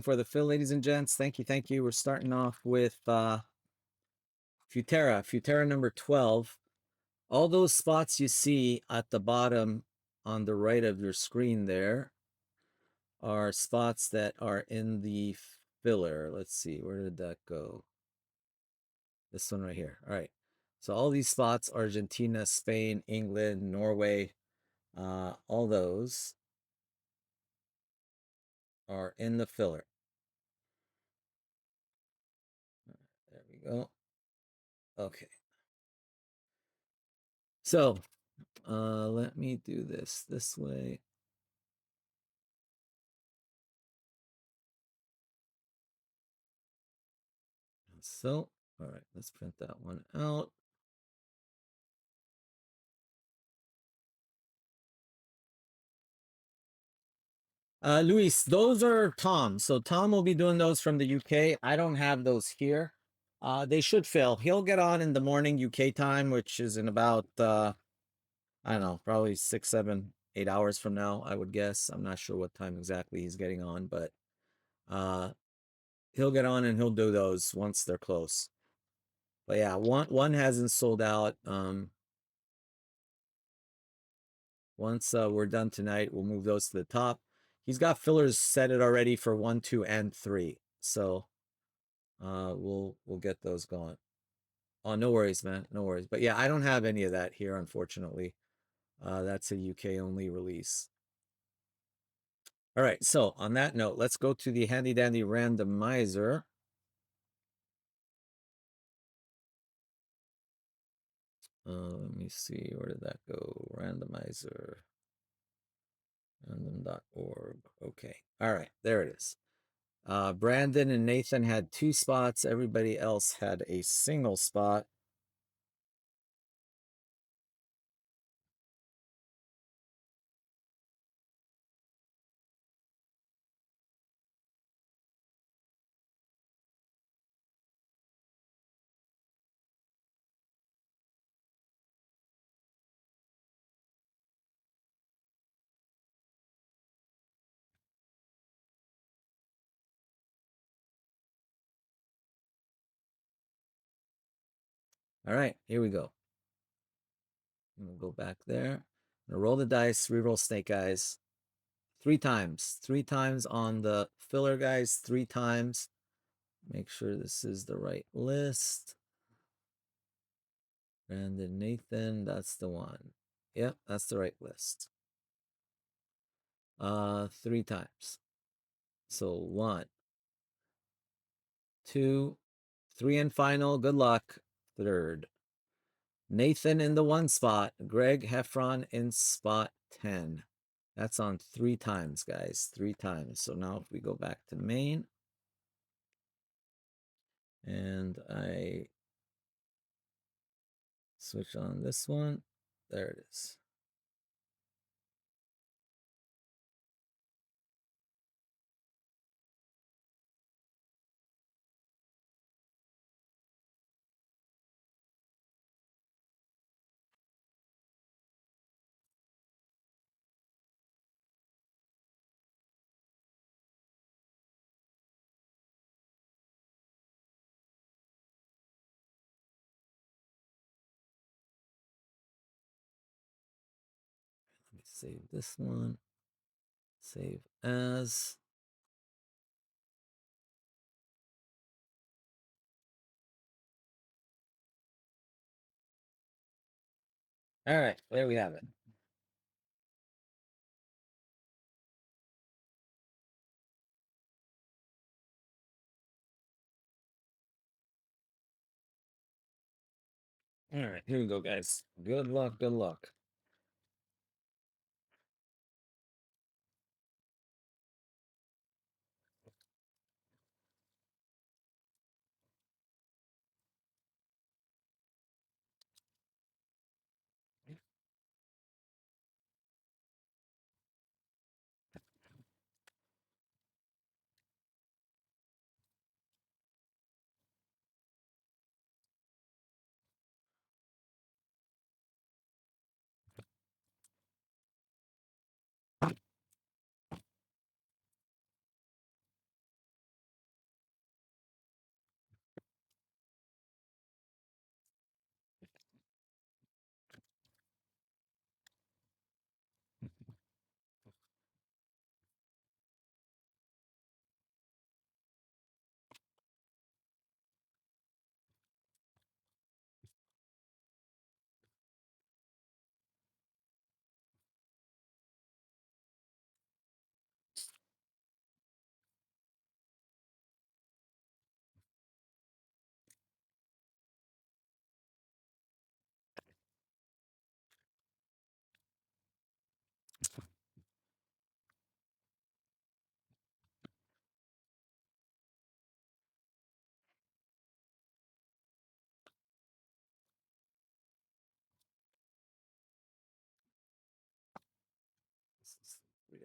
for the fill, ladies and gents. Thank you, thank you. We're starting off with Futera number 12. All those spots you see at the bottom on the right of your screen there are spots that are in the filler. Let's see, where did that go? This one right here. All right. So all these spots, Argentina, Spain, England, Norway, all those are in the filler. There we go. Okay. So let me do this way. So, all right, let's print that one out. Luis, those are Tom. So Tom will be doing those from the UK. I don't have those here. They should fill. He'll get on in the morning UK time, which is in about I don't know, probably 6, 7, 8 hours from now, I would guess. I'm not sure what time exactly he's getting on, but uh he'll get on and he'll do those once they're close. But yeah, one hasn't sold out. Once we're done tonight, we'll move those to the top. He's got fillers set it already for 1, 2, and 3. So we'll get those going. Oh, no worries, man. No worries. But yeah, I don't have any of that here, unfortunately. That's a UK only release. All right, so on that note, let's go to the handy dandy randomizer. Let me see, where did that go? Randomizer. Random.org. Okay. All right, there it is. Brandon and Nathan had 2 spots. Everybody else had a single spot. All right, here we go. I'm gonna go back there. I'm gonna roll the dice, reroll snake eyes 3 times. 3 times on the filler guys, 3 times. Make sure this is the right list. Brandon Nathan, that's the one. Yep, that's the right list. 3 times. So 1, 2, 3 and final. Good luck. Third. Nathan in the 1 spot. Greg Heffron in spot 10. That's on 3 times, guys. 3 times. So now if we go back to main, and I switch on this one, there it is. Let me save this one. Save as. All right, there we have it. All right, here we go, guys. Good luck, good luck.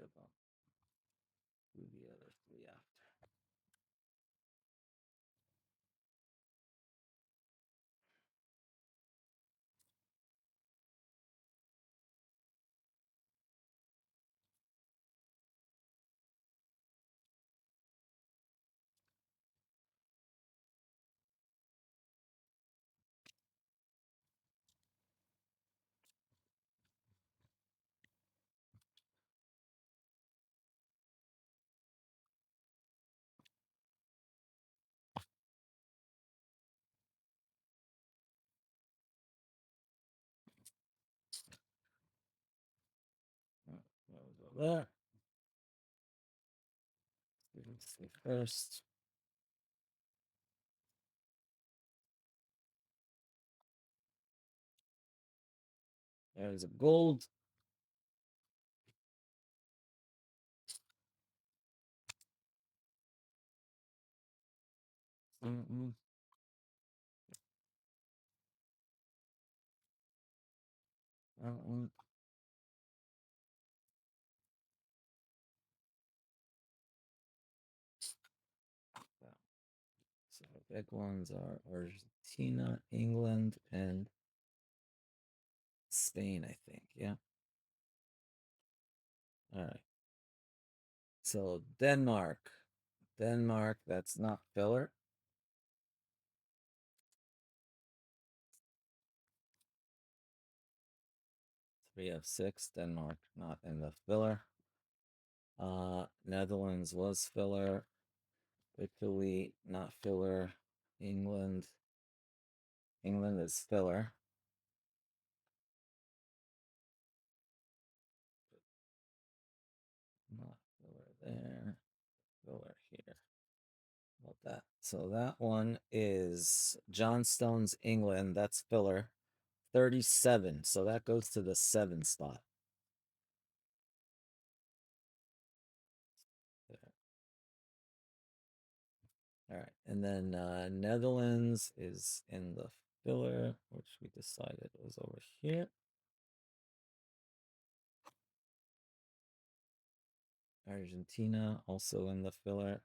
of them. Do the other three after. Go there. Let's see first. There's a gold. Mm-mm. Mm-mm. So big ones are Argentina, England, and Spain, I think. Yeah. All right. So Denmark. Denmark, that's not filler. 3 of 6. Denmark not in the filler. Netherlands was filler. Italy not filler. England. England is filler. Not filler there. Filler here. About that. So that one is Johnstone's England. That's filler. 37. So that goes to the 7 spot. There. All right. And then Netherlands is in the filler, which we decided was over here. Argentina also in the filler,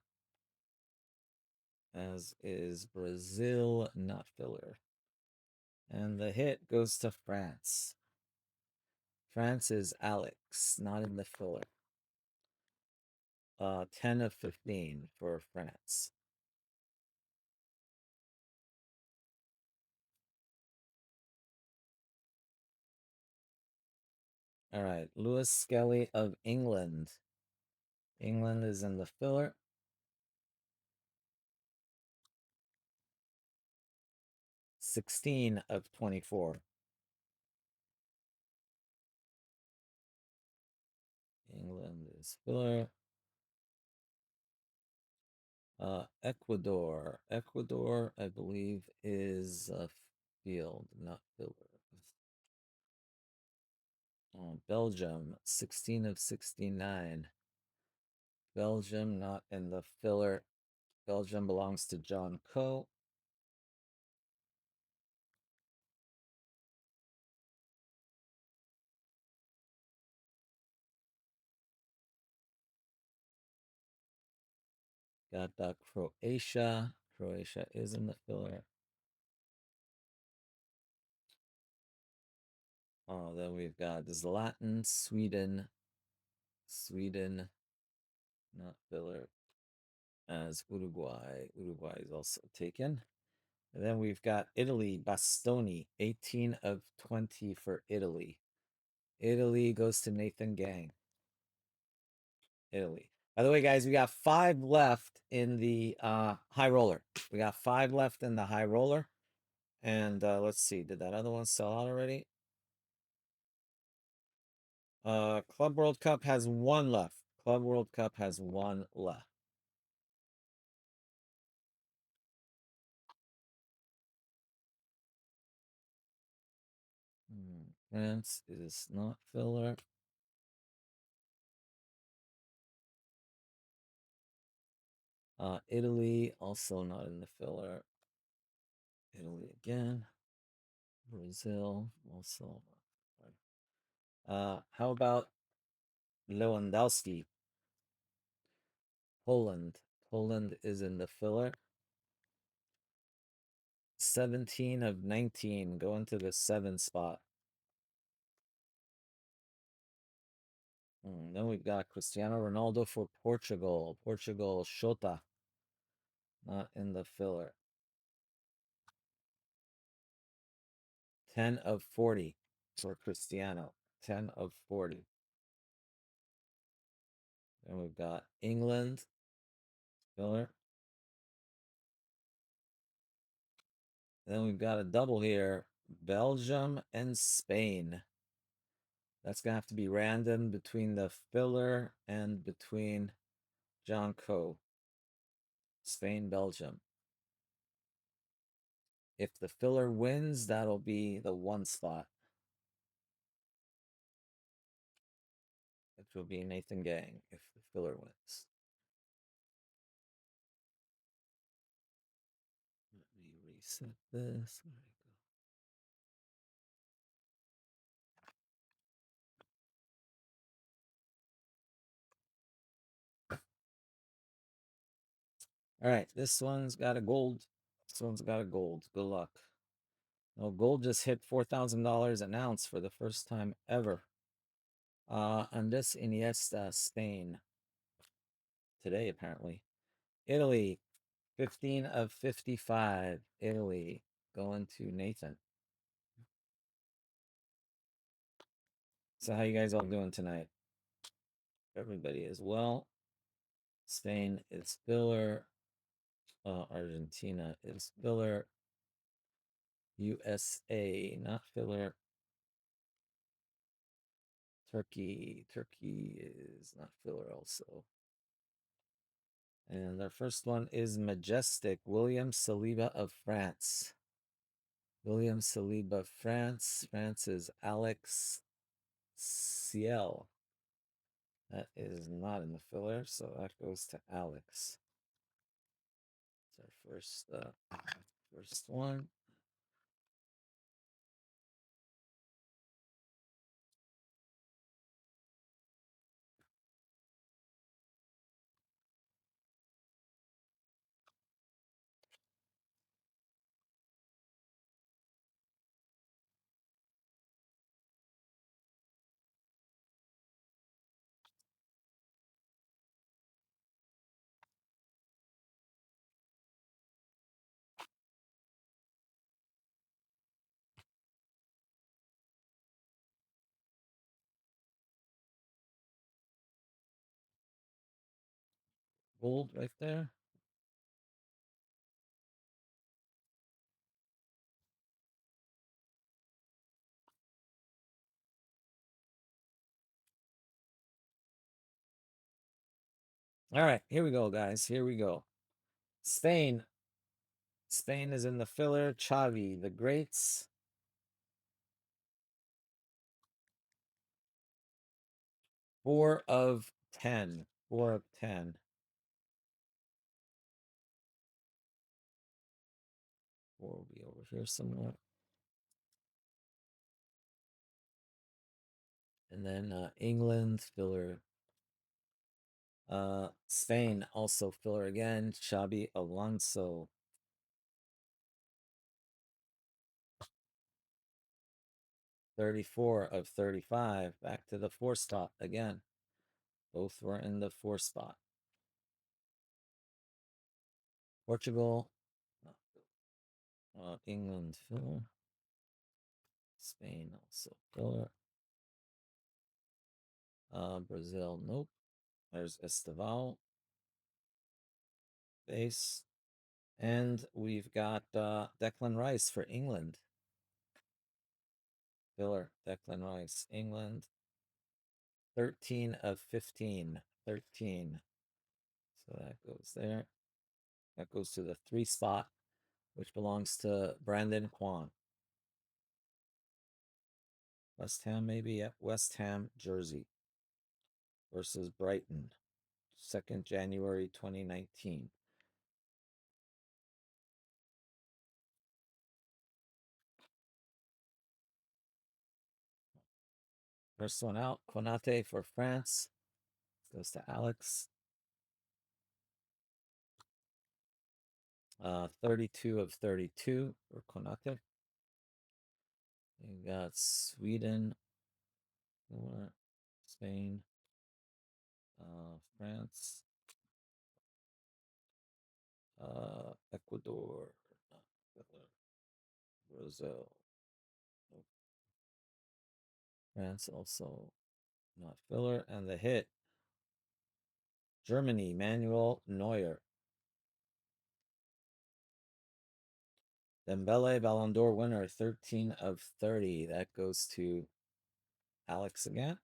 as is Brazil, not filler. And the hit goes to France. France is Alex, not in the filler. 10 of 15 for France. All right, Lewis Skelly of England. England is in the filler. 16 of 24. England is filler. Ecuador. Ecuador, I believe, is a field, not filler. Belgium, 16 of 69. Belgium, not in the filler. Belgium belongs to John Coe. Got Croatia. Croatia is in the filler. Oh, then we've got Zlatan, Sweden. Sweden, not filler, as Uruguay. Uruguay is also taken. And then we've got Italy, Bastoni, 18 of 20 for Italy. Italy goes to Nathan Gang. Italy. By the way, guys, we got 5 left in the high roller. We got 5 left in the high roller. And let's see, did that other one sell out already? Club World Cup has 1 left. Club World Cup has 1 left. France is not filler. Italy also not in the filler. Italy again. Brazil also. How about Lewandowski. Poland. Poland is in the filler. 17 of 19, going to the 7 spot. Then we've got Cristiano Ronaldo for Portugal. Portugal, Shota. Not in the filler. 10 of 40 for Cristiano. 10 of 40. Then we've got England, filler. Then we've got a double here. Belgium and Spain. That's going to have to be random between the filler and between John Coe. Spain, Belgium. If the filler wins, that'll be the 1 spot. Which will be Nathan Gang if the filler wins. Let me reset this. Where did it go? All right, this one's got a gold. This one's got a gold. Good luck. No, gold just hit $4,000 an ounce for the first time ever. Andres Iniesta, Spain. Today, apparently. Italy, 15 of 55. Italy, going to Nathan. So how you guys all doing tonight? Everybody is well. Spain is filler. Argentina is filler. USA, not filler. Turkey is not filler also. And our first one is Majestic, William Saliba of France. William Saliba, France. France is Alex Ciel. That is not in the filler, so that goes to Alex. It's our first one. Gold right there. All right, here we go, guys. Here we go. Spain. Spain is in the filler. Xavi, the Greats. 4 of 10. 4 of 10. Four will be over here somewhere. And then England, filler. Spain, also filler again. Xabi Alonso. 34 of 35. Back to the 4 spot again. Both were in the 4 spot. Portugal. England, filler. Spain, also filler. Brazil, nope. There's Esteval. Base. And we've got Declan Rice for England. Filler, Declan Rice, England. 13 of 15. 13. So that goes there. That goes to the 3 spot, which belongs to Brandon Kwan. West Ham, maybe? Yep, West Ham jersey versus Brighton. 2nd January 2019. First one out, Konate for France. Goes to Alex. 32 of 32 for Konate. You got Sweden, Spain, France, Ecuador, Brazil. Nope. France also not filler. And the hit, Germany, Manuel Neuer. Dembele, Ballon d'Or winner, 13 of 30. That goes to Alex again.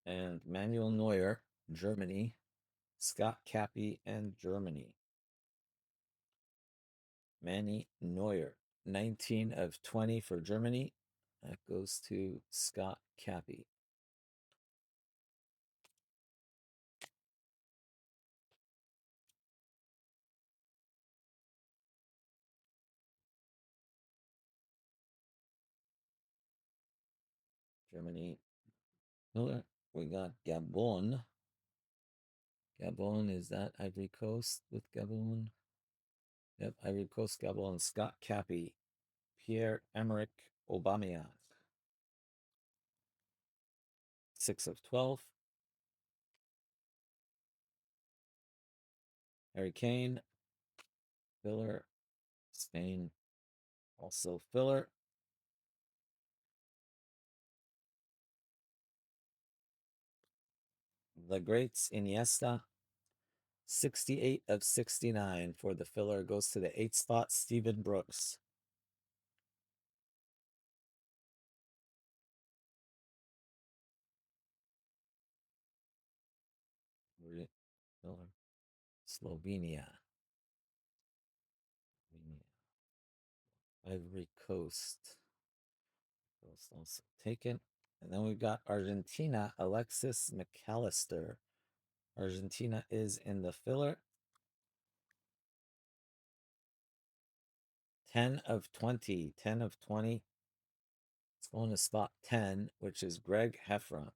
And Manuel Neuer, Germany. Scott Cappy and Germany. Manny Neuer, 19 of 20 for Germany. That goes to Scott Cappy. Germany. Miller. We got Gabon. Gabon, is that Ivory Coast with Gabon? Yep, Ivory Coast, Gabon. Scott Cappy. Pierre-Emerick Aubameyang. 6 of 12. Harry Kane. Filler. Spain. Also filler. The Greats, Iniesta. 68 of 69 for the filler. Goes to the 8th spot, Stephen Brooks. Filler. Slovenia. Ivory Coast. Coast also taken. And then we've got Argentina, Alexis McAllister. Argentina is in the filler. 10 of 20. 10 of 20. It's going to spot 10, which is Greg Heffron.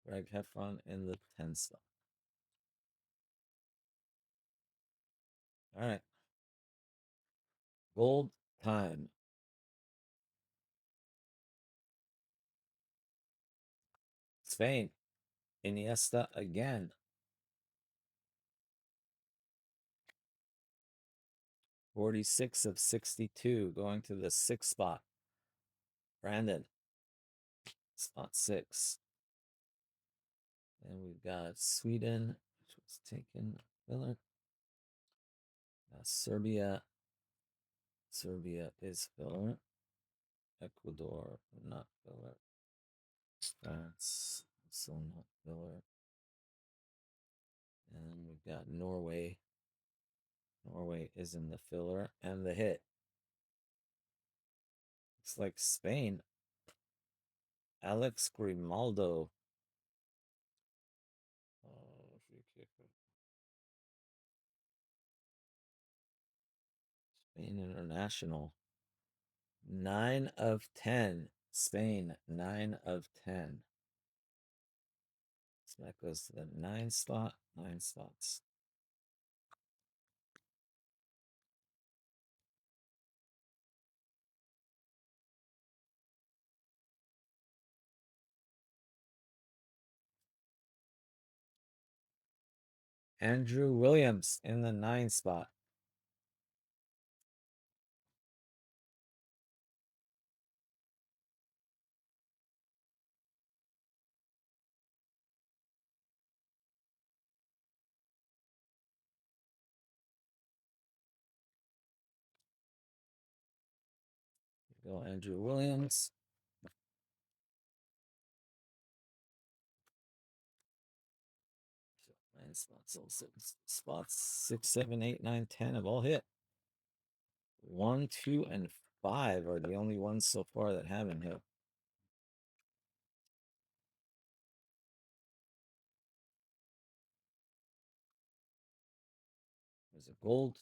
Greg Heffron in the 10 spot. All right. Gold time. Spain. Iniesta again. 46 of 62, going to the 6th spot. Brandon. Spot 6. And we've got Sweden, which was taken. Filler. Serbia. Serbia is filler. Ecuador, not filler. France, also not filler. And we've got Norway. Norway is in the filler. And the hit. Looks like Spain. Alex Grimaldo. Free kicker. Spain International. 9 of 10. Spain, 9 of 10. So that goes to the 9 spot. 9 spots. Andrew Williams in the 9 spot. Go Andrew Williams. Nine spots. So spots 6, 7, 8, 9, 10 have all hit. 1, 2, and 5 are the only ones so far that haven't hit. There's a gold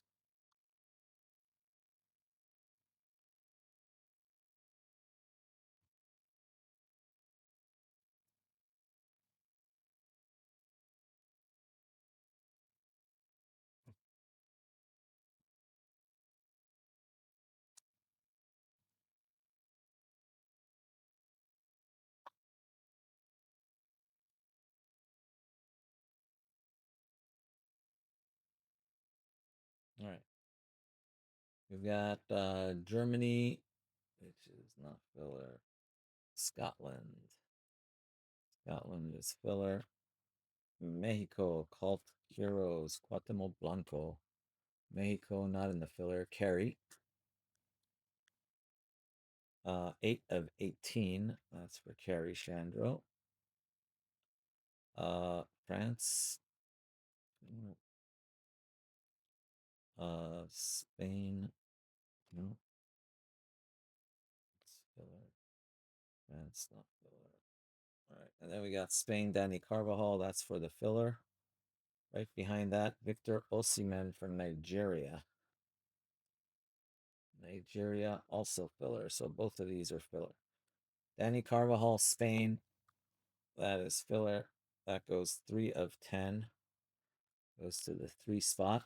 We've got Germany, which is not filler. Scotland. Scotland is filler. Mexico, Cult Heroes, Cuauhtemoc Blanco. Mexico not in the filler. Carry. 8 of 18. That's for Carrie Chandro. France. Spain. No. It's filler. France, not filler. All right. And then we got Spain, Danny Carvajal. That's for the filler. Right behind that, Victor Osimhen from Nigeria. Nigeria, also filler. So both of these are filler. Danny Carvajal, Spain. That is filler. That goes 3 of 10. Goes to the 3 spot.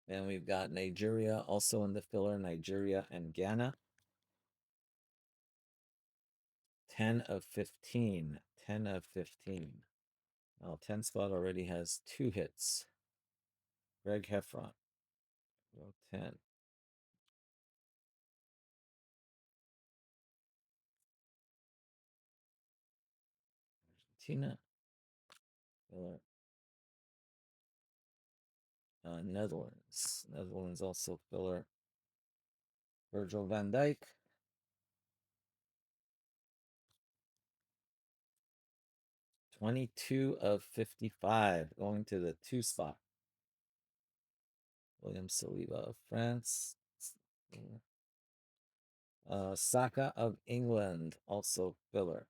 Then we've got Nigeria, also in the filler. Nigeria and Ghana. 10 of 15. 10 of 15. Well, 10 spot already has 2 hits. Greg Heffron. Row 10. Argentina. Filler. Netherlands. Netherlands also filler. Virgil van Dijk. 22 of 55, going to the 2 spot. William Saliba of France. Saka of England, also filler.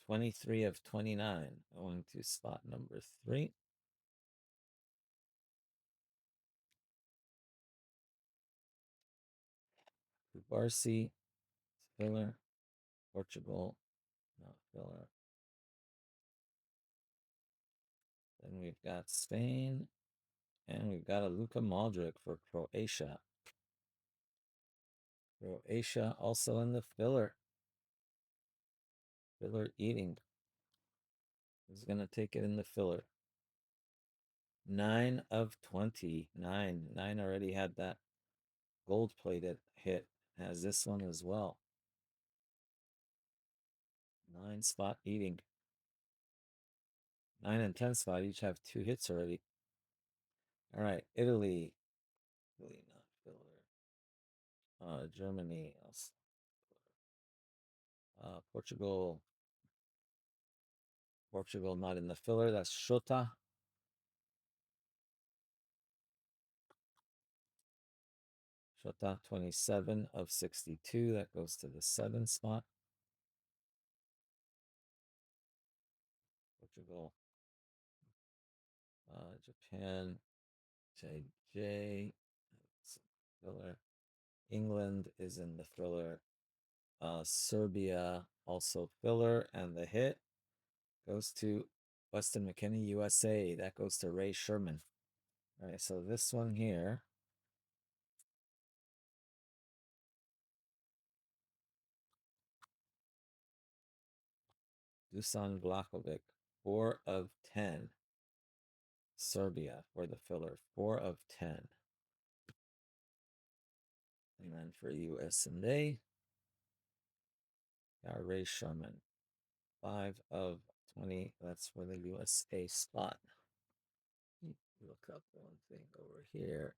23 of 29, going to spot number 3. Kubarsi, filler. Portugal, not filler. Then we've got Spain, and we've got a Luka Modric for Croatia. Croatia also in the filler. Filler eating. Who's going to take it in the filler? 9 of 20. 9. 9 already had that gold-plated hit. Has this one as well. 9 spot eating. 9 and 10 spot each have 2 hits already. All right, Italy. Italy not filler. Germany. Portugal. Portugal not in the filler. That's Shota. Shota 27 of 62. That goes to the 7 spot. Portugal. Japan. JJ. Filler. England is in the filler. Serbia also filler, and the hit goes to Weston McKennie, USA. That goes to Ray Sherman. All right, so this one here. Dusan Vlahovic, 4 of 10. Serbia for the filler, 4 of 10. And then for USA, got Ray Sherman, 5 of 20. That's for the USA spot. Look up one thing over here.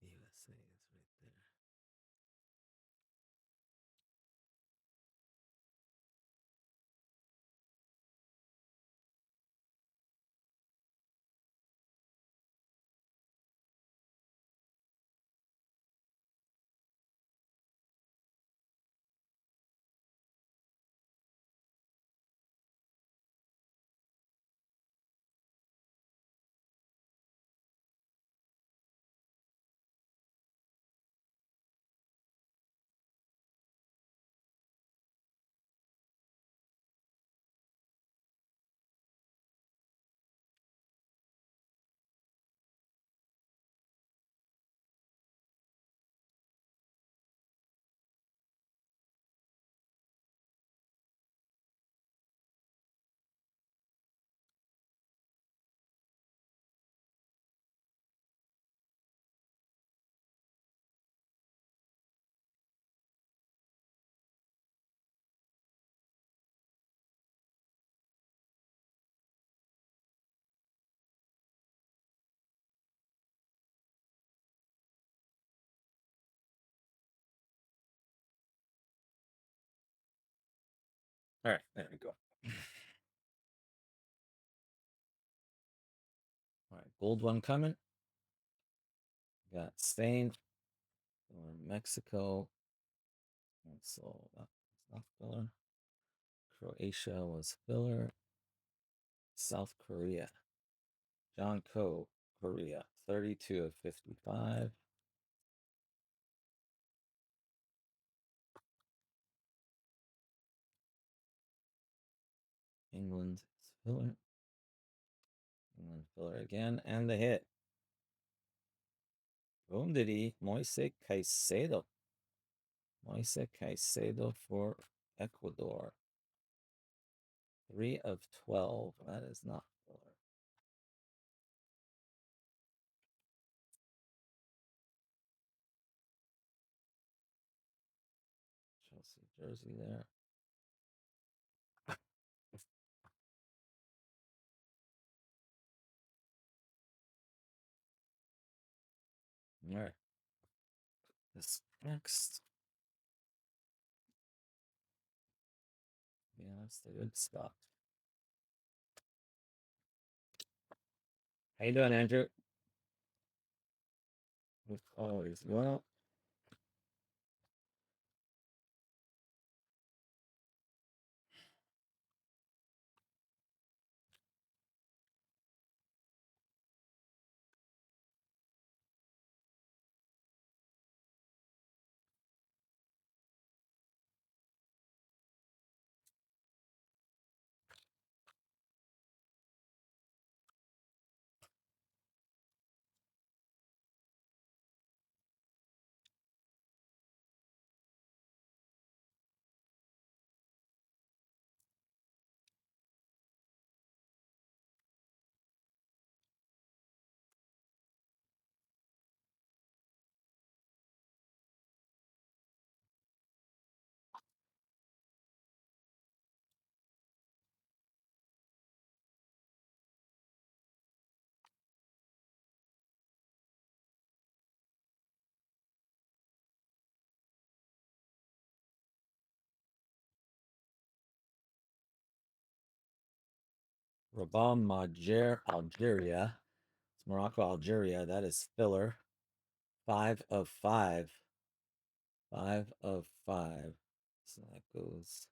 USA is right there. All right, there we go. All right, gold one coming. Got Spain or Mexico. So that's not filler. Croatia was filler. South Korea. John Ko, Korea, 32 of 55. England is filler. England filler again, and the hit. Boom diddy, Moise Caicedo. Moise Caicedo for Ecuador. 3 of 12. That is not filler. Chelsea jersey there. All right. This next. Yeah, that's the good spot. How you doing, Andrew? With always well. Rabah Algeria. It's Morocco, Algeria. That is filler. 5 of 5. 5 of 5. So that goes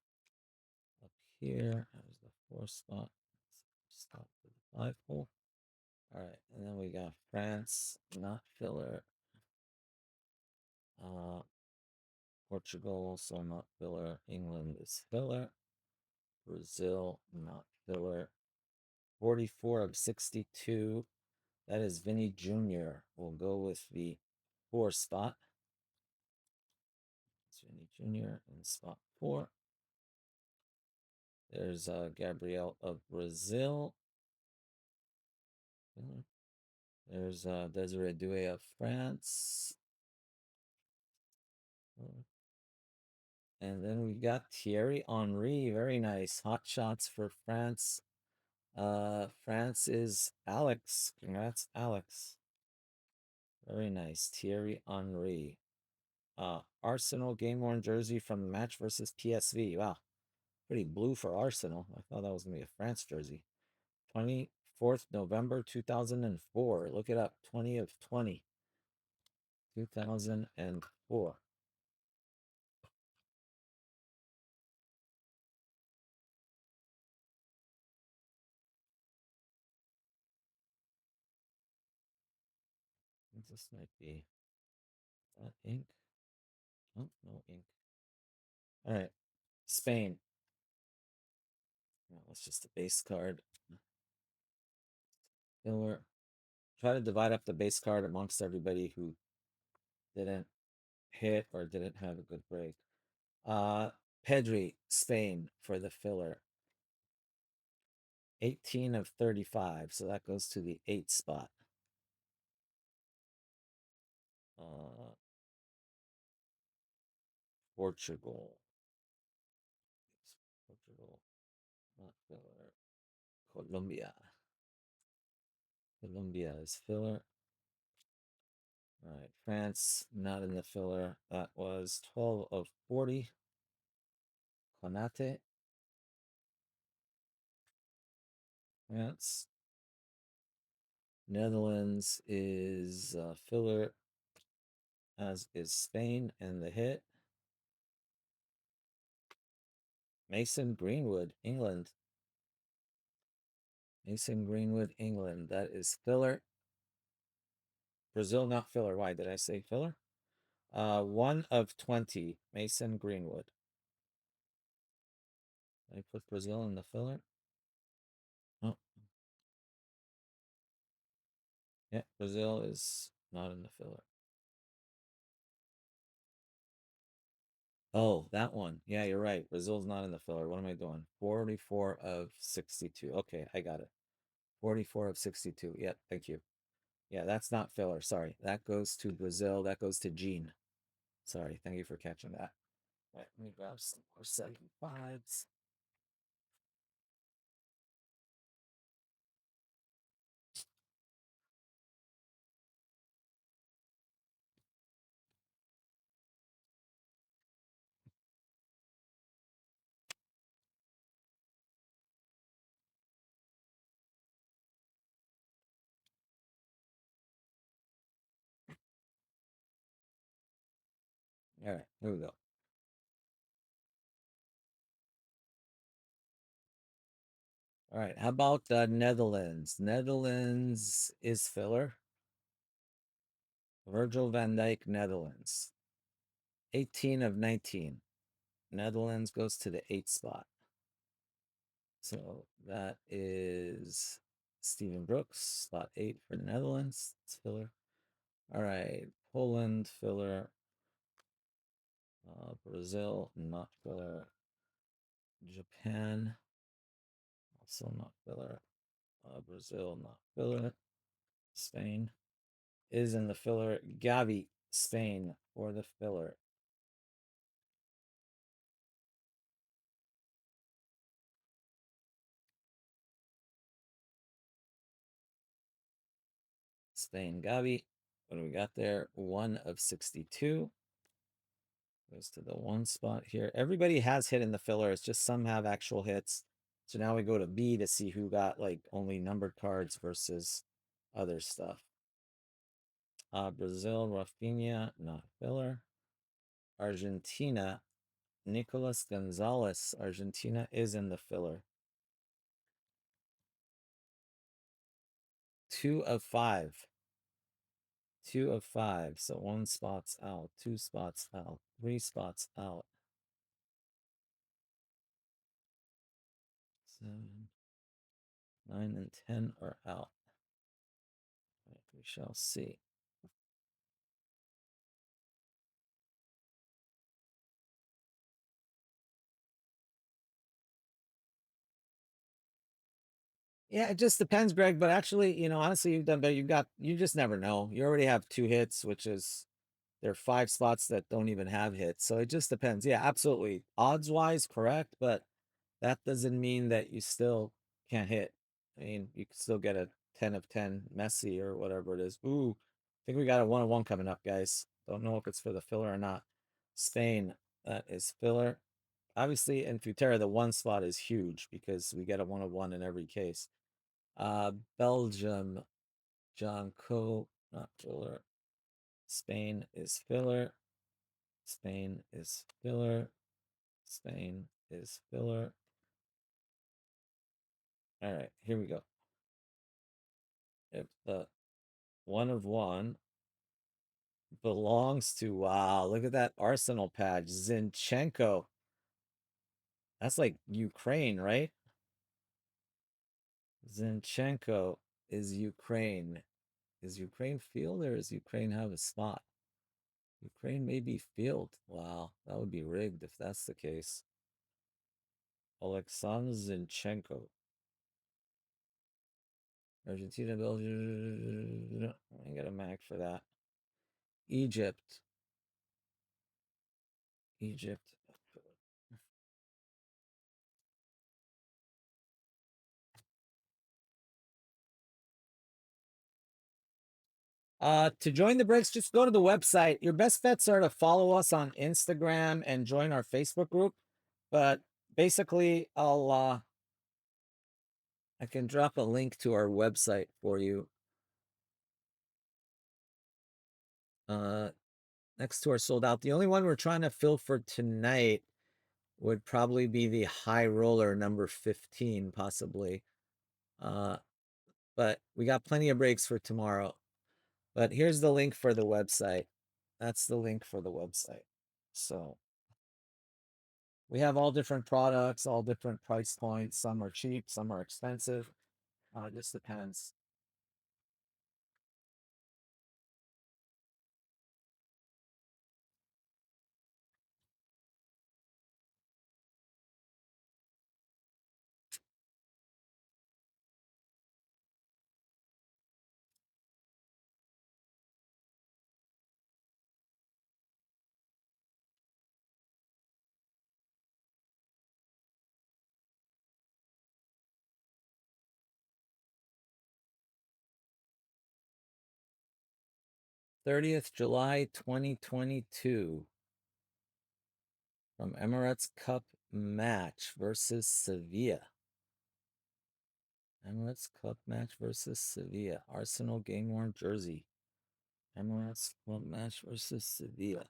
up here. There's the 4 spot. Stop for the 5 hole. All right, and then we got France, not filler. Portugal, also not filler. England is filler. Brazil, not filler. 44 of 62. That is Vinny Jr. We'll go with the 4 spot. It's Vinny Jr. in spot 4. There's Gabriel of Brazil. There's Desiree Douay of France. And then we got Thierry Henry. Very nice. Hot shots for France. France is Alex. Congrats, Alex. Very nice. Thierry Henry. Arsenal game worn jersey from the match versus PSV. Wow. Pretty blue for Arsenal. I thought that was going to be a France jersey. 24th November 2004. Look it up. 20 of 20. 2004. This might be that ink. Oh, no ink. All right. Spain. That was just a base card. Filler. Try to divide up the base card amongst everybody who didn't hit or didn't have a good break. Pedri, Spain for the filler. 18 of 35, so that goes to the 8 spot. Portugal. Portugal, not filler. Colombia. Colombia is filler. All right, France, not in the filler. That was 12 of 40. Konate. France. Netherlands is filler, as is Spain, and the hit. Mason Greenwood, England. Mason Greenwood, England. That is filler. Brazil, not filler. Why did I say filler? 1 of 20. Mason Greenwood. Did I put Brazil in the filler? Oh, yeah. Brazil is not in the filler. Oh, that one. Yeah, you're right. Brazil's not in the filler. What am I doing? 44 of 62. Okay, I got it. 44 of 62. Yep, thank you. Yeah, that's not filler. Sorry. That goes to Brazil. That goes to Gene. Sorry. Thank you for catching that. All right, let me grab some more 75s. All right, here we go. All right, how about Netherlands? Netherlands is filler. Virgil van Dijk, Netherlands. 18 of 19. Netherlands goes to the 8th spot. So that is Stephen Brooks, spot 8 for the Netherlands. It's filler. All right, Poland, filler. Brazil, not filler. Japan, also not filler. Brazil, not filler. Spain is in the filler. Gavi, Spain for the filler. Spain, Gavi. What do we got there? 1 of 62. Goes to the 1 spot here. Everybody has hit in the filler. It's just some have actual hits. So now we go to B to see who got like only numbered cards versus other stuff. Brazil, Rafinha, not filler. Argentina, Nicolas Gonzalez. Argentina is in the filler. 2 of 5. 2 of 5. So 1 spot's out. 2 spots out. 3 spots out. 7, 9, and 10 are out. Right, we shall see. Yeah, it just depends, Greg. But actually, honestly, you've done better. You just never know. You already have 2 hits, which is there are 5 spots that don't even have hits. So it just depends. Yeah, absolutely. Odds wise, correct. But that doesn't mean that you still can't hit. I mean, you can still get a 10 of 10 Messi or whatever it is. Ooh, I think we got a 1-on-1 coming up, guys. Don't know if it's for the filler or not. Spain, that is filler. Obviously, in Futera, the 1 spot is huge because we get a 1-on-1 in every case. Belgium, John Coe, not filler. Spain is filler. Spain is filler. Spain is filler. All right, here we go. If the 1-of-1 belongs to, wow, look at that Arsenal patch. Zinchenko. That's like Ukraine, right? Zinchenko is Ukraine. Is Ukraine field or does Ukraine have a spot? Ukraine may be field. Wow, that would be rigged if that's the case. Alexander Zinchenko. Argentina, Belgium. I got a mag for that. Egypt. Egypt. To join the breaks, just go to the website. Your best bets are to follow us on Instagram and join our Facebook group. But basically, I can drop a link to our website for you. Next to our sold out. The only one we're trying to fill for tonight would probably be the high roller number 15, possibly. But we got plenty of breaks for tomorrow. But here's the link for the website. That's the link for the website. So we have all different products, all different price points. Some are cheap, some are expensive. It just depends. July 30th, 2022. From Emirates Cup match versus Sevilla. Emirates Cup match versus Sevilla. Arsenal game worn jersey. Emirates Cup match versus Sevilla.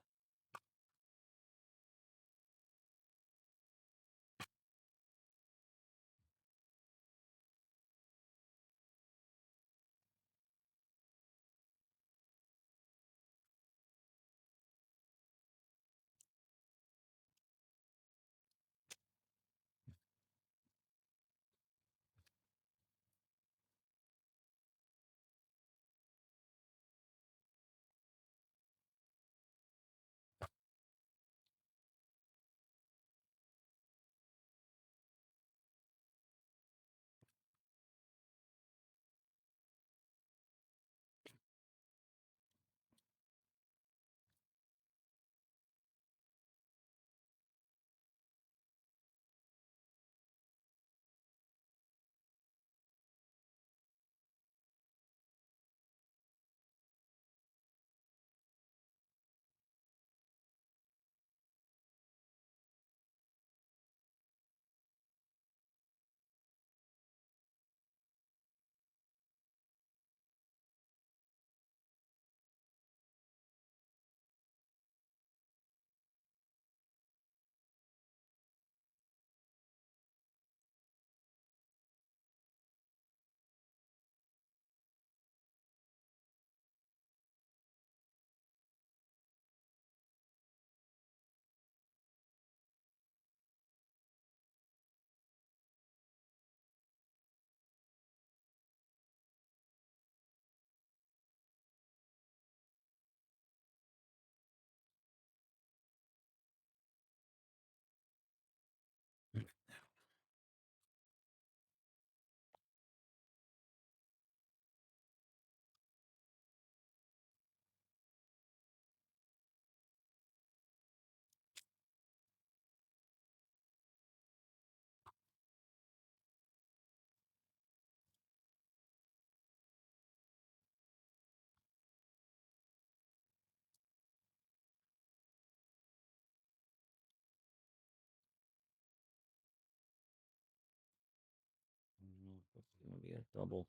It's gonna be a double.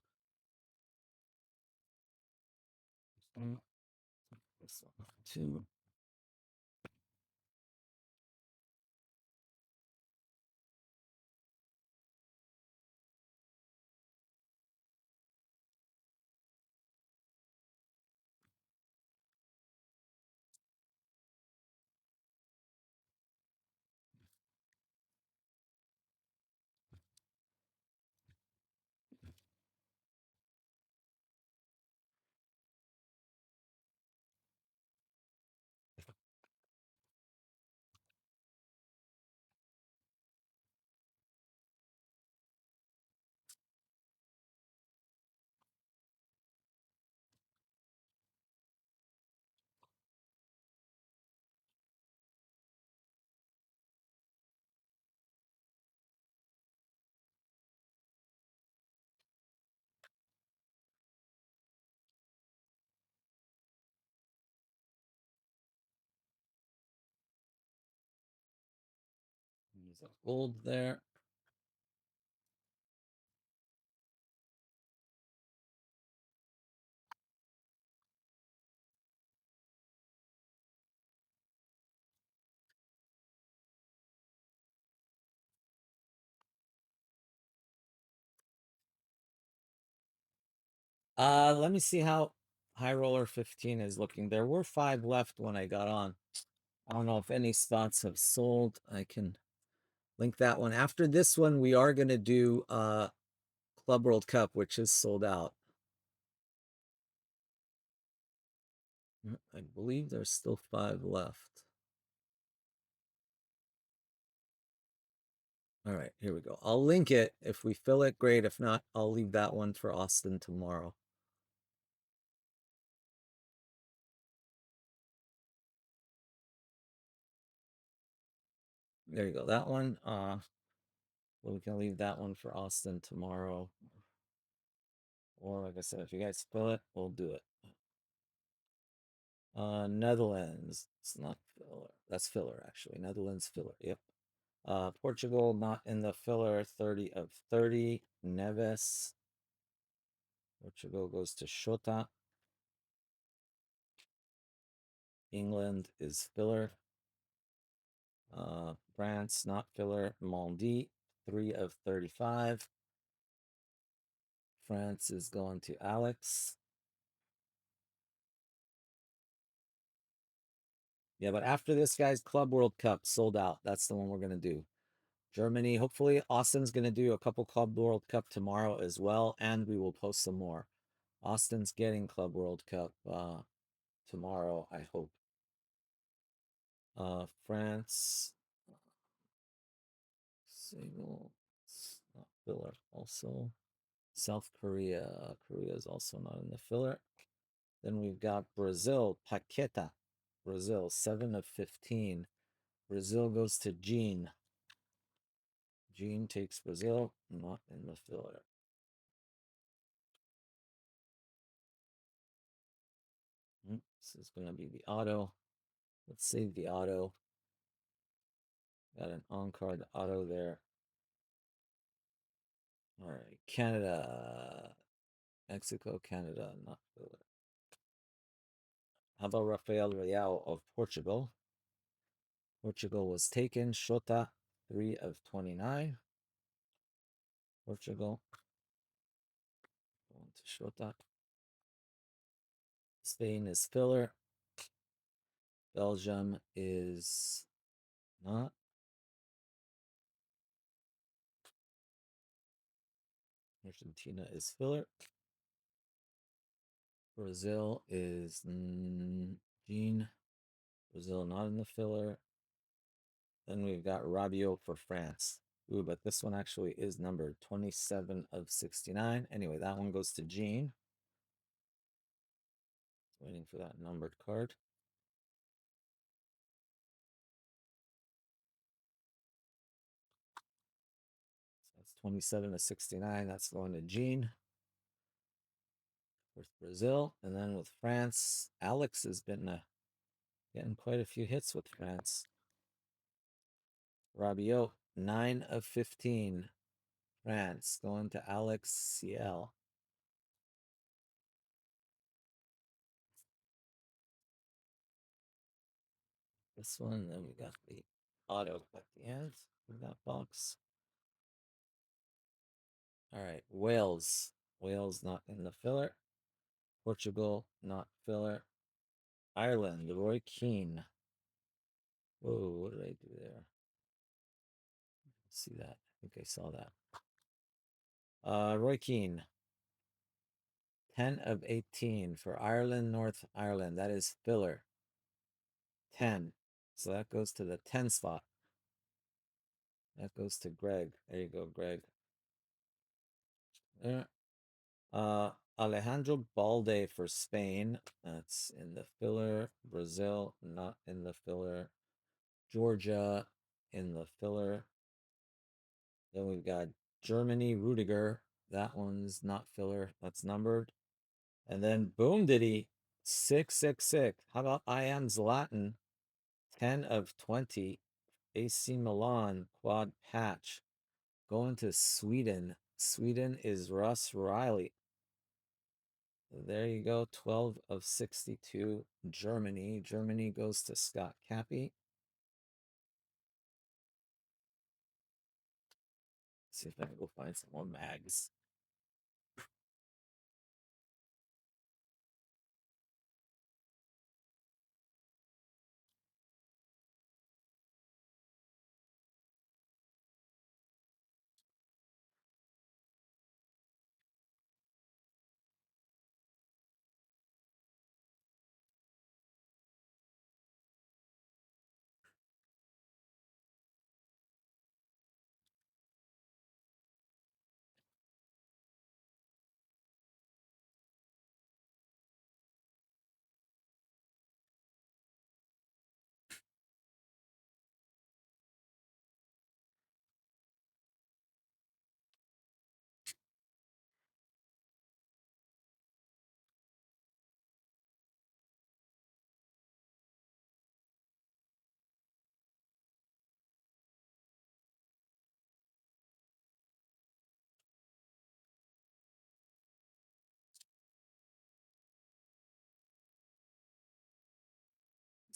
This one, two. There's a gold there. Let me see how High Roller 15 is looking. There were 5 left when I got on. I don't know if any spots have sold. I can link that one. After this one, we are going to do Club World Cup, which is sold out. I believe there's still 5 left. All right, here we go. I'll link it. If we fill it, great. If not, I'll leave that one for Austin tomorrow. There you go. That one. Well, we can leave that one for Austin tomorrow. Or like I said, if you guys fill it, we'll do it. Netherlands. It's not filler. That's filler, actually. Netherlands filler. Yep. Portugal not in the filler. 30 of 30. Neves. Portugal goes to Shota. England is filler. France not filler. Mondi. 3 of 35. France is going to Alex. Yeah, but after this, guys, Club World Cup sold out. That's the one we're going to do. Germany. Hopefully, Austin's going to do a couple Club World Cup tomorrow as well, and we will post some more. Austin's getting Club World Cup tomorrow, I hope. France. Single. Not filler. Also, South Korea. Korea is also not in the filler. Then we've got Brazil. Paqueta. Brazil, 7 of 15. Brazil goes to Jean. Jean takes Brazil, not in the filler. This is going to be the auto. Let's save the auto. Got an on-card auto there. All right, Canada. Mexico, Canada, not filler. How about Rafael Real of Portugal? Portugal was taken. Shota, 3 of 29. Portugal. Going to Shota. Spain is filler. Belgium is not. Argentina is filler. Brazil is Jean. Brazil not in the filler. Then we've got Rabiot for France. Ooh, but this one actually is numbered 27 of 69. Anyway, that one goes to Jean. Waiting for that numbered card. So that's 27 of 69. That's going to Jean with Brazil. And then with France, Alex has been getting quite a few hits with France. Rabiot, 9 of 15. France going to Alex CL. This one, then we got the auto at the end. We got box. All right, Wales. Wales not in the filler. Portugal not filler. Ireland, Roy Keane. Whoa, what did I do there? Let's see that. I think I saw that. Roy Keane. 10 of 18 for Ireland, North Ireland. That is filler. 10. So that goes to the 10 spot. That goes to Greg. There you go, Greg. There. Alejandro Balde for Spain. That's in the filler. Brazil, not in the filler. Georgia, in the filler. Then we've got Germany, Rudiger. That one's not filler. That's numbered. And then boom diddy, 666. How about I am Zlatan? 10 of 20. AC Milan, quad patch. Going to Sweden. Sweden is Russ Riley. There you go, 12 of 62. Germany. Germany goes to Scott Cappy. See if I can go find some more mags.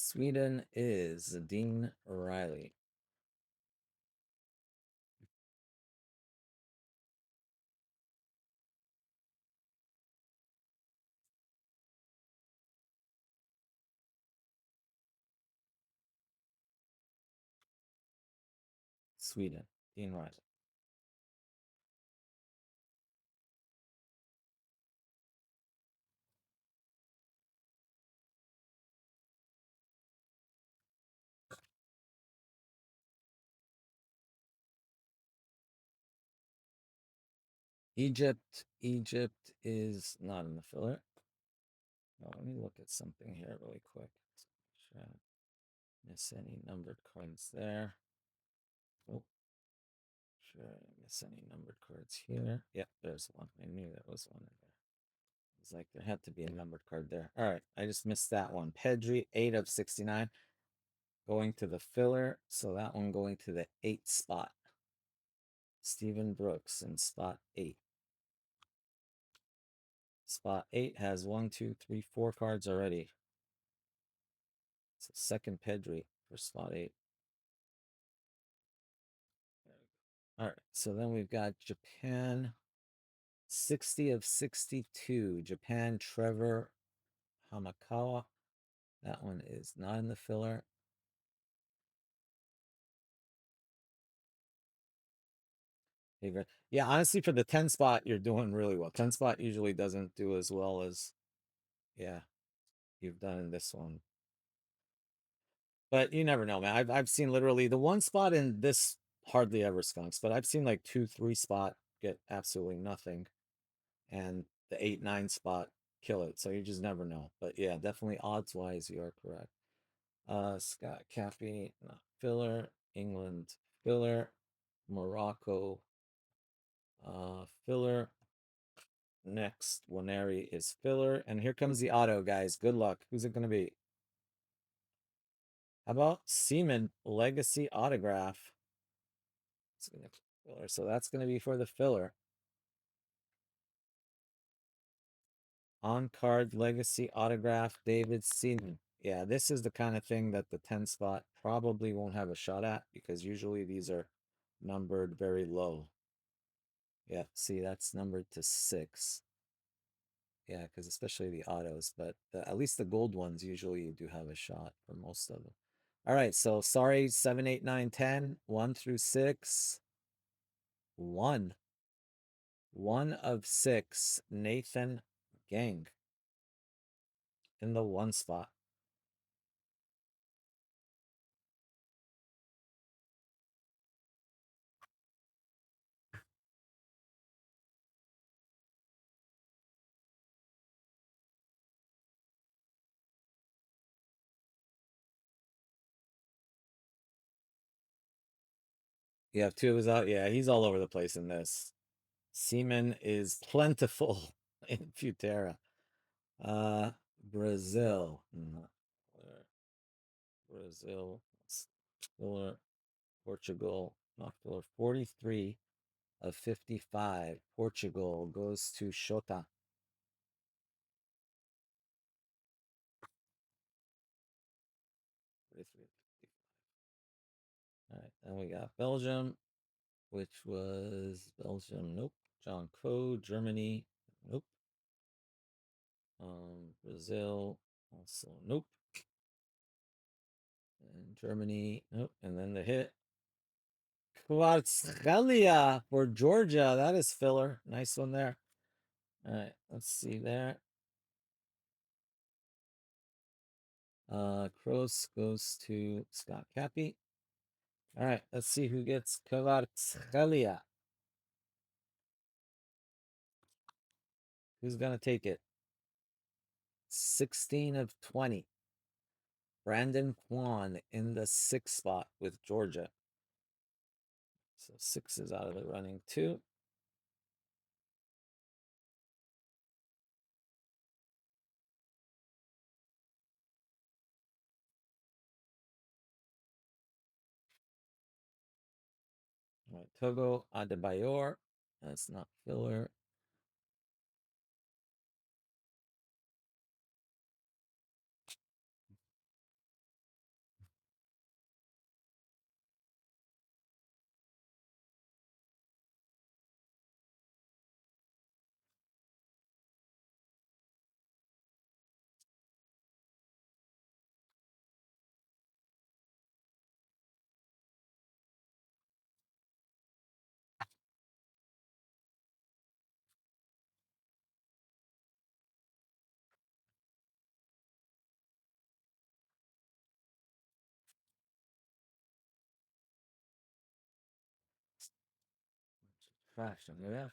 Sweden is Dean Riley. Sweden, Dean Riley. Egypt is not in the filler. Oh, let me look at something here really quick. Should I miss any numbered cards there? Oh, should I miss any numbered cards here? Yep, there's one. I knew there was one in there. It's like there had to be a numbered card there. All right, I just missed that one. Pedri, 8 of 69. Going to the filler, so that one going to the 8 spot. Stephen Brooks in spot 8. Spot 8 has 1, 2, 3, 4 cards already. It's a second Pedri for spot 8. All right, so then we've got Japan, 60 of 62. Japan, Trevor Hamakawa. That one is not in the filler. Yeah, honestly, for the 10 spot, you're doing really well. 10 spot usually doesn't do as well as, yeah, you've done in this one. But you never know, man. I've seen literally the 1 spot in this hardly ever skunks, but I've seen like 2, 3 spot get absolutely nothing, and the 8, 9 spot kill it. So you just never know. But yeah, definitely odds wise, you are correct. Scott Cappy, not filler. England, filler. Morocco, filler. Next, Waneri is filler. And here comes the auto, guys. Good luck. Who's it going to be? How about Seaman Legacy Autograph? It's gonna filler. So that's going to be for the filler. On card Legacy Autograph David Seaman. Yeah, this is the kind of thing that the 10 spot probably won't have a shot at because usually these are numbered very low. Yeah, see, that's numbered to 6. Yeah, because especially the autos, but at least the gold ones usually you do have a shot for most of them. All right, so sorry, 7, 8, 9, 10, 1 through 6. 1. 1 of 6. Nathan Gang in the 1 spot. You have 2 of his out. Yeah, he's all over the place in this. Semen is plentiful in Futera. Brazil. Brazil. Filler. Portugal. Not filler. 43 of 55. Portugal goes to Shota. All right, then we got Belgium, which was Belgium. Nope. John Coe. Germany. Nope. Brazil. Also, nope. And Germany. Nope. And then the hit. Kvaratskhelia for Georgia. That is filler. Nice one there. All right, let's see there. Kroos goes to Scott Cappy. All right, let's see who gets Kvaratskhelia. Who's gonna take it? 16 of 20. Brandon Kwan in the 6th spot with Georgia. So 6 is out of the running too. All right, Togo Adebayor. That's not filler. fraction. Yeah.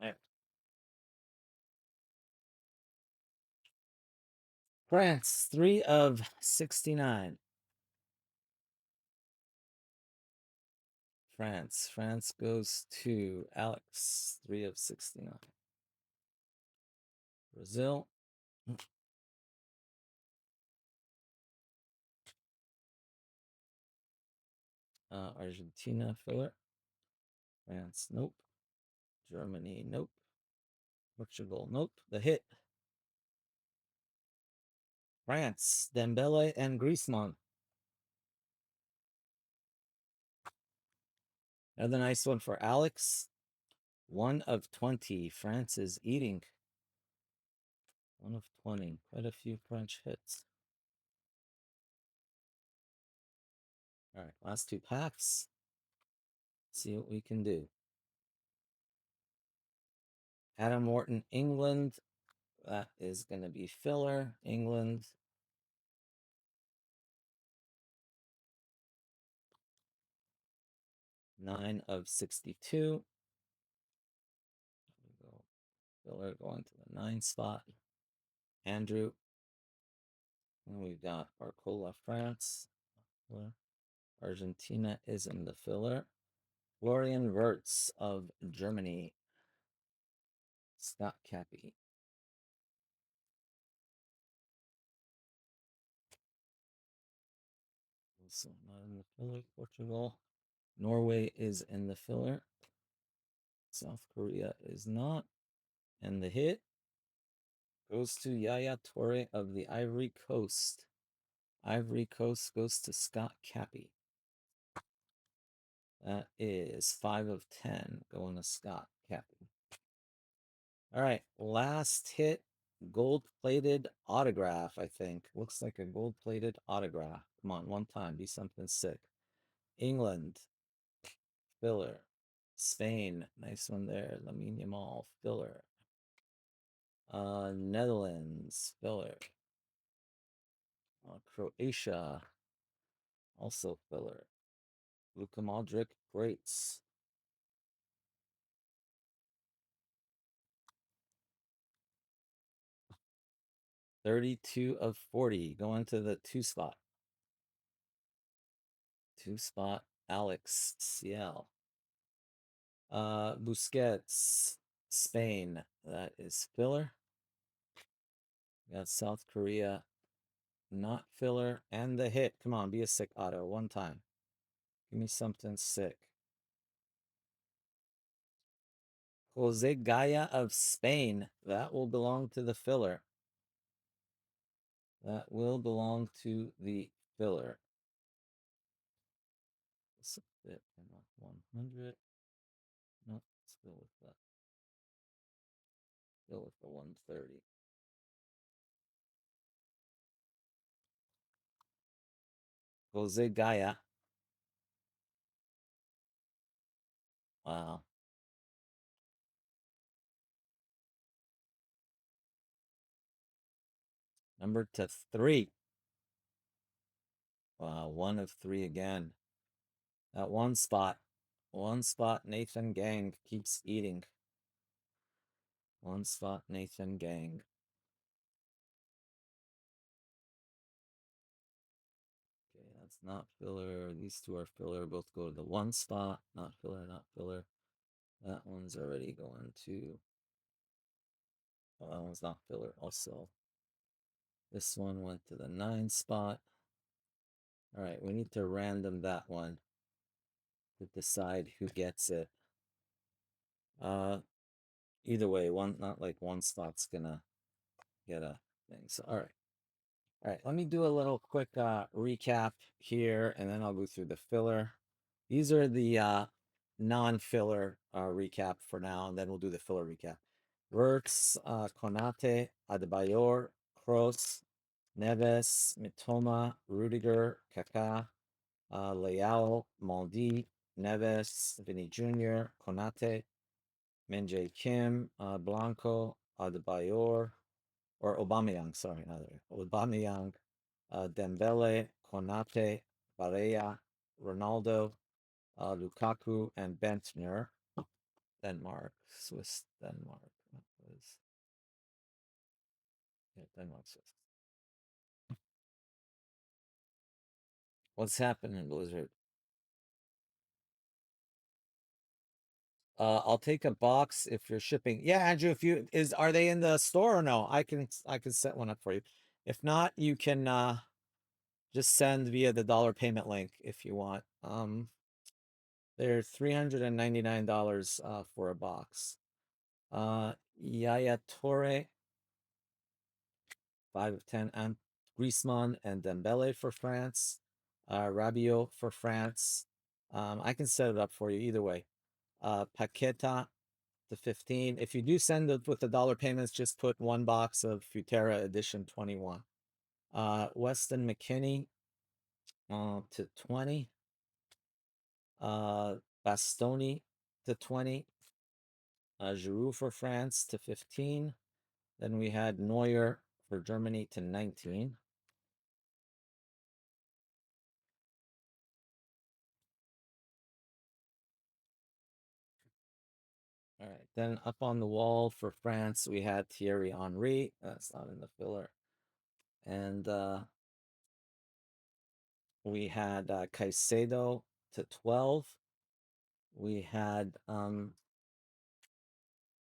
Yeah. France, 3 of 69. France. France goes to Alex, 3 of 69. Brazil. Argentina, filler. France, nope. Germany, nope. Portugal, nope. The hit. France, Dembele and Griezmann. Another nice one for Alex. 1 of 20. France is eating. 1 of 20. Quite a few French hits. All right, last 2 packs. See what we can do. Adam Morton, England. That is going to be filler. England. 9 of 62. Go filler going to the 9 spot. Andrew. And we've got Barcola, France. Argentina is in the filler. Florian Wirtz of Germany. Scott Cappy. Also not in the filler. Portugal. Norway is in the filler. South Korea is not. And the hit goes to Yaya Torre of the Ivory Coast. Ivory Coast goes to Scott Cappy. That is 5 of 10 going to Scott Cappy. All right, last hit, gold-plated autograph, I think. Looks like a gold-plated autograph. Come on, one time, be something sick. England, filler. Spain, nice one there. Lamine Yamal, filler. Netherlands, filler. Croatia, also filler. Luka Modric, greats. 32 of 40, going to the 2 spot. 2 spot, Alex CL. Busquets, Spain, that is filler. We got South Korea, not filler, and the hit. Come on, be a sick auto one time. Give me something sick. Jose Gaya of Spain, that will belong to the filler. That will belong to the filler. Let's fit 100. No, let's go with that. Go with the 130. Jose Gaya. Wow. Number to 3. Wow, 1 of 3 again. That 1 spot. 1 spot, Nathan Gang keeps eating. 1 spot, Nathan Gang. Okay, that's not filler. These two are filler. Both go to the 1 spot. Not filler, not filler. That one's already going to. Oh, that one's not filler also. This one went to the 9 spot. All right, we need to random that one to decide who gets it. Either way, not like 1 spot's gonna get a thing. So all right, let me do a little quick recap here, and then I'll go through the filler. These are the non-filler recap for now, and then we'll do the filler recap. Wirtz, Konate, Adebayor, Kroos, Neves, Mitoma, Rudiger, Kaká, Leao, Maldi, Neves, Vinny Jr., Konate, Minjae Kim, Blanco, Adebayor, or Aubameyang, sorry, not Aubameyang, Dembele, Konate, Barella, Ronaldo, Lukaku, and Bentner. Denmark, Swiss, Denmark. That was, yeah, Denmark, Swiss. What's happening, Blizzard? I'll take a box if you're shipping. Yeah, Andrew, if you are they in the store or no? I can set one up for you. If not, you can just send via the dollar payment link if you want. They're $399 for a box. Yaya Torre, 5 of 10, and Griezmann and Dembele for France. Rabiot for France. I can set it up for you either way. Paqueta to 15. If you do send it with the dollar payments, just put one box of Futera edition 21. Weston McKinney to 20. Bastoni to 20. Giroud for France to 15. Then we had Neuer for Germany to 19. All right, then up on the wall for France, we had Thierry Henry. That's not in the filler. And we had Caicedo to 12. We had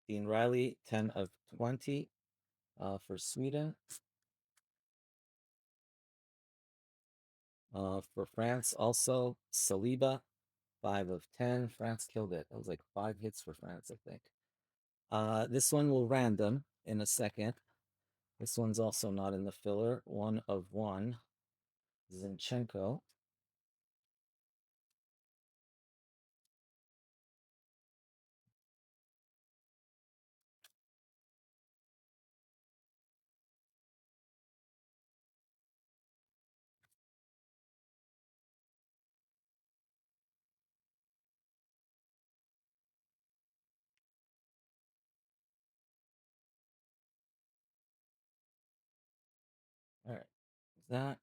Dean Riley, 10 of 20 for Sweden. For France, also Saliba, 5 of 10. France killed it. That was like 5 hits for France, I think. This one will random in a second. This one's also not in the filler. 1 of 1. Zinchenko. All right. Is that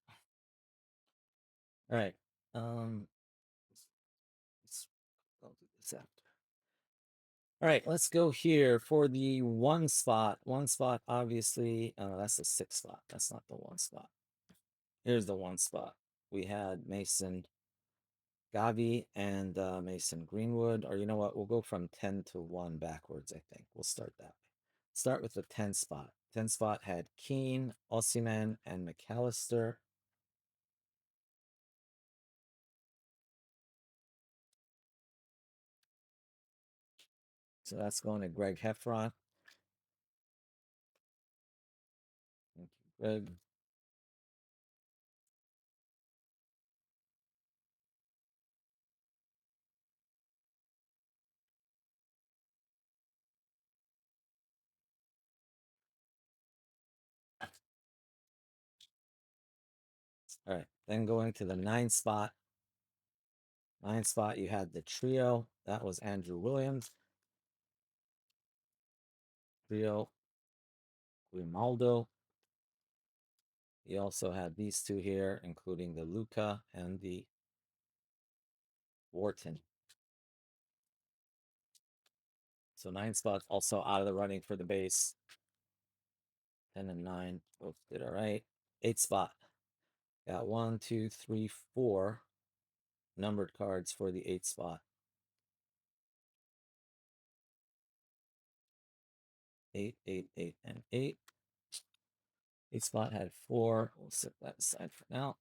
all right? I'll do this after. All right, let's go here for the one spot. One spot, obviously, that's the 6 spot. That's not the one spot. Here's the one spot. We had Mason Gavi and Mason Greenwood. Or you know what? We'll go from 10 to 1 backwards, I think. We'll start that way. Start with the 10 spot. 10 spot had Keane, Osimhen, and McAllister. So that's going to Greg Heffron. Thank you, Greg. All right, then going to the 9 spot. 9 spot, you had the trio. That was Andrew Williams. Trio, Grimaldo. You also had these two here, including the Luca and the Wharton. So 9 spots also out of the running for the base. 10 and 9 both did all right. 8 spot. Got 1, 2, 3, 4 numbered cards for the 8 spot. 8, 8, 8, and 8. 8 spot had 4. We'll set that aside for now.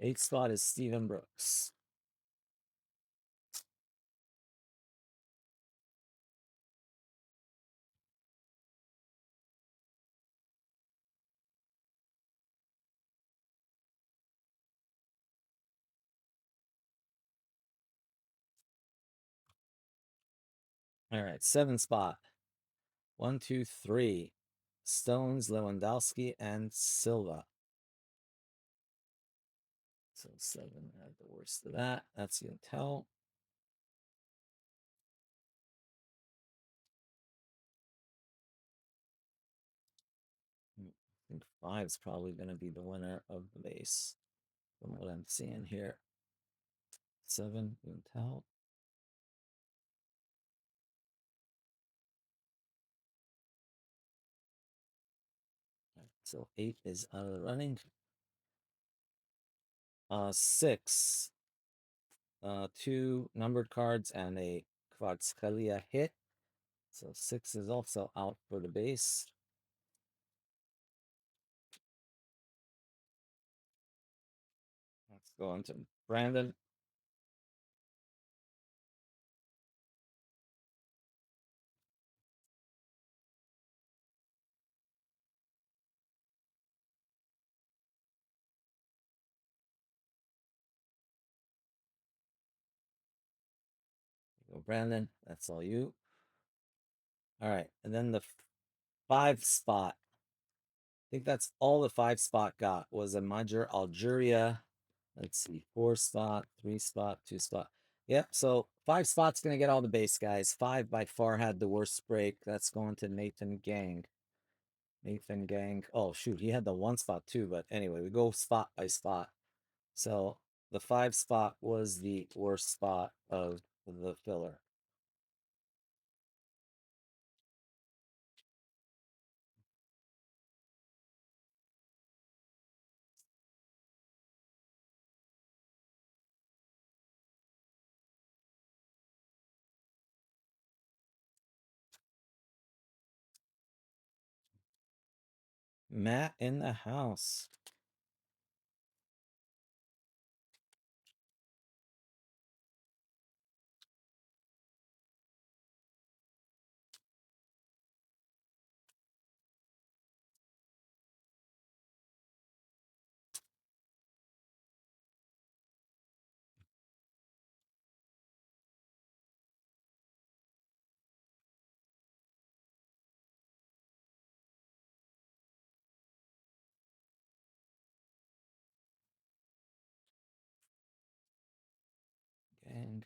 8 spot is Stephen Brooks. All right, 7 spot. 1, 2, 3. Stones, Lewandowski, and Silva. So 7 had the worst of that. That's Intel. Five's probably going to be the winner of the base from what I'm seeing here. 7, you can tell. So 8 is out of the running. 6, 2 numbered cards and a Kvartskalia hit. So 6 is also out for the base. Let's go into Brandon. Go Brandon. That's all you. All right, and then the 5 spot. I think that's all the 5 spot got was a Major Algeria. Let's see, 4 spot, 3 spot, 2 spot. Yep, so 5 spot's gonna get all the base guys. 5 by far had the worst break. That's going to Nathan Gang. Nathan Gang. Oh shoot, he had the 1 spot too, but anyway, we go spot by spot. So the 5 spot was the worst spot of the filler. Matt in the house. Gang.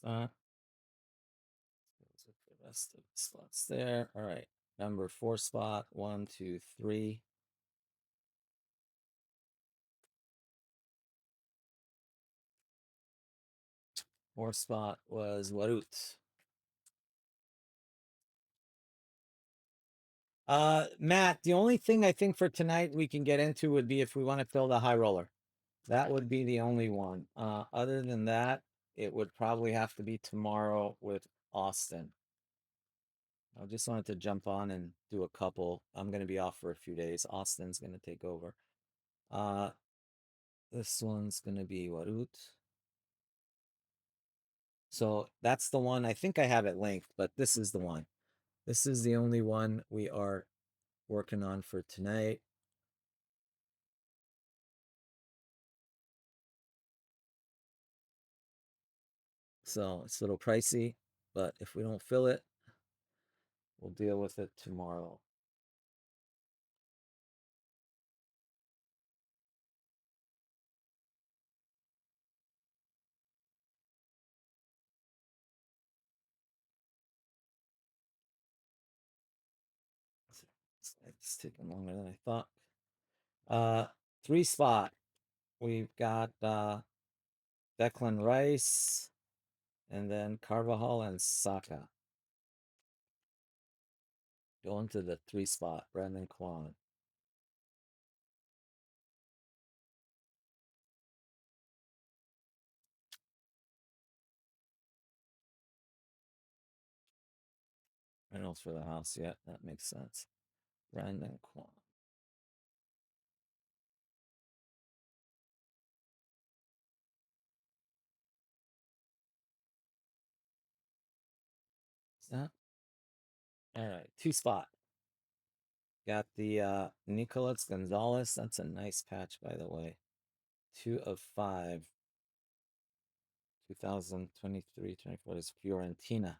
Stop. The rest of the slots there. All right. Number 4 spot. 1, 2, 3. 4 spot was Warut. Matt, the only thing I think for tonight we can get into would be if we want to fill the high roller. That would be the only one. Other than that, it would probably have to be tomorrow with Austin. I just wanted to jump on and do a couple. I'm going to be off for a few days. Austin's going to take over. Uh, this one's going to be Warut. So that's the one. I think I have it linked, but this is the one. This is the only one we are working on for tonight. So it's a little pricey, but if we don't fill it, we'll deal with it tomorrow. It's taking longer than I thought. 3 spot. We've got Declan Rice and then Carvajal and Saka. Going to the 3 spot, Brandon Kwan. Reynolds for the house. Yeah, that makes sense. Brandon Kwan. Is that? All right, 2 spot. Got the Nicolas Gonzalez. That's a nice patch, by the way. 2 of 5. 2023-24 is Fiorentina.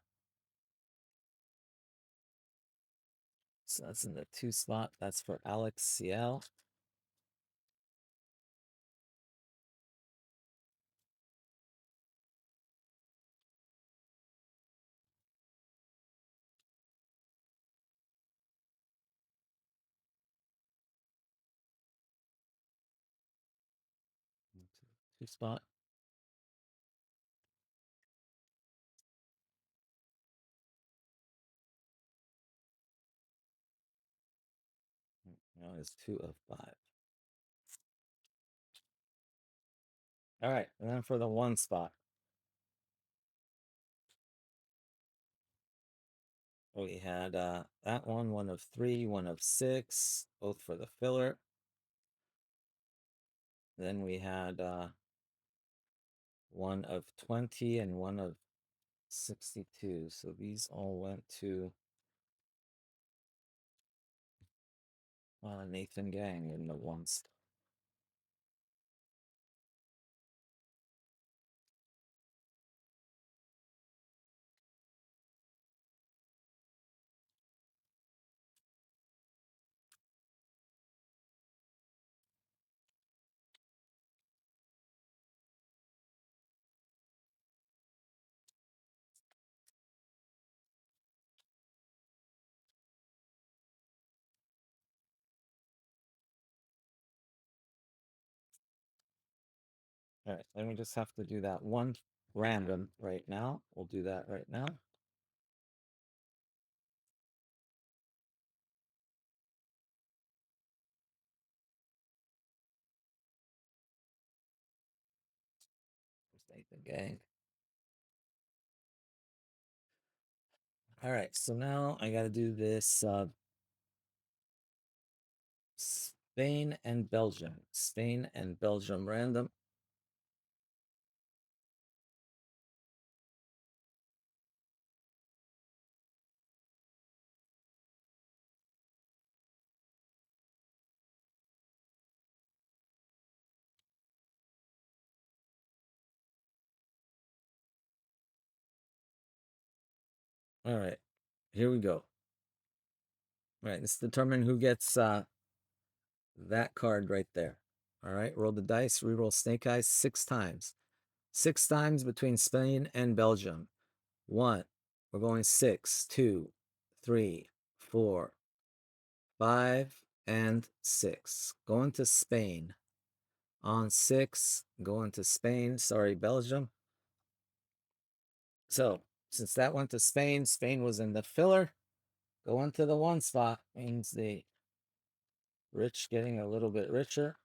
So that's in the 2 spot. That's for Alex CL. Two spot. Now it's 2 of 5. All right, and then for the 1 spot, we had that one, 1 of 3, 1 of 6, both for the filler. Then we had 1 of 20 and 1 of 62. So these all went to Nathan Gang in the 1 spot. All right, then we just have to do that one random right now. We'll do that right now. Nathan Gang. All right, so now I got to do this Spain and Belgium. Spain and Belgium random. All right, here we go. All right, let's determine who gets that card right there. All right, roll the dice, reroll snake eyes 6 times. 6 times between Spain and Belgium. 1, we're going 6, 2, 3, 4, 5, and 6. Going to Spain. On 6, going to Spain. Sorry, Belgium. So, since that went to Spain, Spain was in the filler. Going to the 1 spot means the rich getting a little bit richer.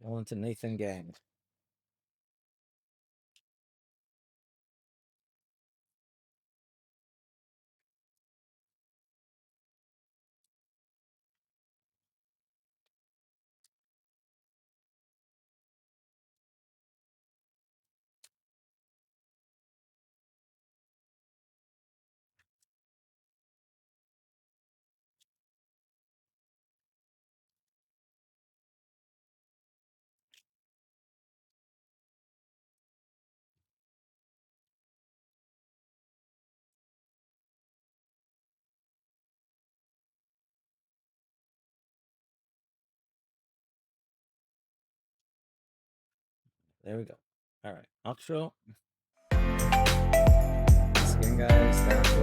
Going to Nathan Gang. There we go. All right, outro. Once again, guys,